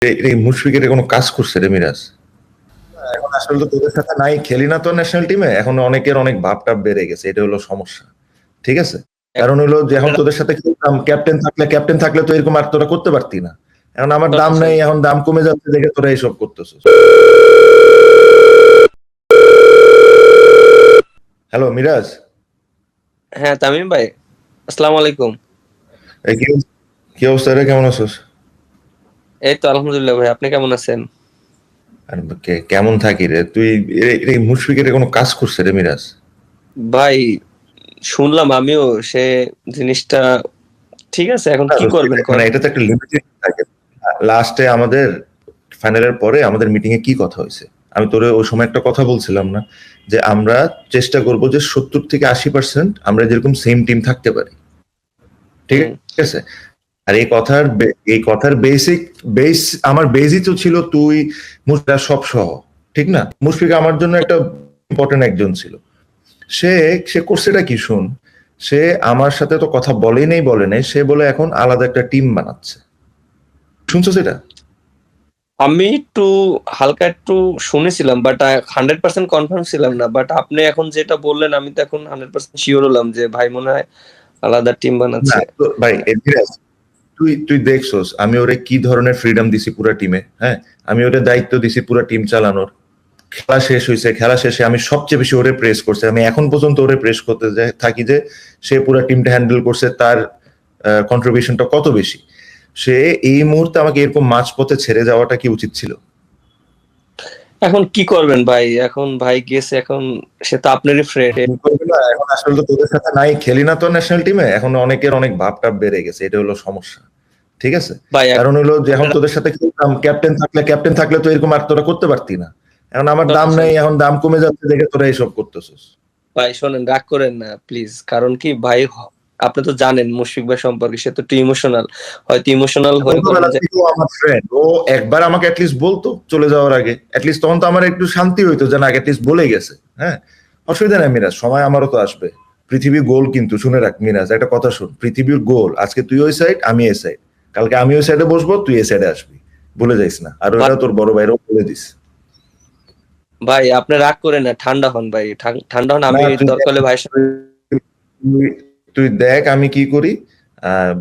এই মুশফিকের কোনো কাজ করছে রে মিরাজ? এখন আসলে তো তোদের সাথে নাই, খেলি না তো ন্যাশনাল টিমে। এখন অনেকের অনেক ভাব টাব বেড়ে গেছে, এটা হলো সমস্যা। ঠিক আছে, কারণ হলো যে এখন তোদের সাথে খেলতাম, ক্যাপ্টেন থাকলে তো এরকম আর তোরা করতে পারতি না। এখন আমার দাম নেই, এখন দাম কমে যাচ্ছে দেখে তোরা এইসব করতেছিস। হ্যালো মিরাজ। হ্যাঁ তামিম ভাই, আসসালামু আলাইকুম। এই কি অবস্থা রে, কেমন আছিস? এই তো আলহামদুলিল্লাহ ভাই, আপনি কেমন আছেন? আর কেমন থাকি রে তুই? এই মুশফিকের কোনো কাজ করছে রে মিরাজ? ভাই শুনলাম আমিও, সে জিনিসটা ঠিক আছে, এখন কি করবেন মানে করেন। এটা তো একটা লিমিটেড থাকে। লাস্টে আমাদের ফাইনালের পরে আমাদের মিটিং এ কি কথা হয়েছে, আমি তোরে ওই সময় একটা কথা বলছিলাম না, যে আমরা চেষ্টা করব যে 70 থেকে 80% আমরা যেরকম সেম টিম থাকতে পারি। ঠিক হুম, আছে, আর এই কথার বেস আমার বেসই তো ছিল তুই, মুশফিক সব সহ। ঠিক না, মুশফিক আমার জন্য একটা ইম্পর্টেন্ট একজন ছিল। সে সে করছেটা কি শুন, সে আমার সাথে তো কথা বলে নাই, সে বলে এখন আলাদা একটা টিম বানাচ্ছে। শুনছো সেটা? আমি একটু হালকা একটু শুনেছিলাম, বাট 100% কনফার্ম ছিলাম না। বাট আপনি এখন যেটা বললেন, আমি তো এখন 100% শিওর হলাম যে ভাই মনে হয় আলাদা টিম না বানাচ্ছে। তো ভাই, এভিরাজ, তুই তুই দেখছস আমি ওরে কি ধরনের ফ্রিডম দিছি পুরা টিমে। হ্যাঁ, আমি ওরে দায়িত্ব দিছি পুরা টিম চালানোর। খেলা শেষ হয়েছে, খেলা শেষে আমি সবচেয়ে বেশি ওরে প্রেস করছি, আমি এখন পর্যন্ত ওরে প্রেস করতে থাকি যে সে পুরা টিমটা হ্যান্ডেল করছে, তার কন্ট্রিবিউশনটা কত বেশি। সে এই মুহূর্তে আমাকে এরকম মাঝপথে ছেড়ে যাওয়াটা কি উচিত ছিল? এখন কি করবেন ভাই, এখন ভাই গেছে, এখন সে তো আপনারই ফ্রেন্ড। কি করবি না, এখন আসলে তো তোদের সাথে নাই, খেলি না তো ন্যাশনাল টিমে। এখন অনেকের অনেক ভাব টাব বেড়ে গেছে, এটা হলো সমস্যা। ঠিক আছে, ভাই কারণ হলো যে এখন তোদের সাথে খেলতাম, ক্যাপ্টেন থাকলে তো এরকম আর তোরা করতে পারতি না। এখন আমার দাম নেই, এখন দাম কমে যাচ্ছে দেখে তোরা এইসব করতেছিস। ভাই শোনেন, রাগ করেন না প্লিজ। কারণ কি ভাই, আপনি তো জানেন মুশফিক ভাই সম্পর্কে, সে তো একটু ইমোশনাল, হয়তো ইমোশনাল হয়ে বলেন ছোটবেলা যে থেকেও আমার ফ্রেন্ড, ও একবার আমাকে অ্যাটলিস্ট বলতো চলে যাওয়ার আগে, অ্যাটলিস্ট তখন তো আমার একটু শান্তি হইতো যে না, অ্যাটলিস্ট বলে গেছে। হ্যাঁ, অসুবিধা নাই মিরাজ, সময় আমারও তো আসবে। পৃথিবীর গোল কিন্তু শুনে রাখ মিরাজ, একটা কথা শুন, পৃথিবীর গোল আজকে তুই ওই সাইড আমি এই সাইড, কালকে আমি ওই সাইডে বসবো তুই এই সাইডে আসবি, ভুলে যাইস না। আর ওটা তোর বড় ভাইরাও বলে দিস। ভাই আপনি রাগ করেন না, ঠান্ডা হন ভাই, ঠান্ডা হন। না আমি তুই দরকার হলে ভাইয়ের সাথে তুই দেখ আমি কি করি।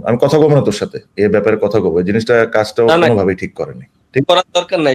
আমি কথা বলবো না তোর সাথে, এ ব্যাপারে কথা বলবো, এই জিনিসটা কাজটাও না না কোনোভাবেই ঠিক করেনি। ঠিক করার দরকার নাই।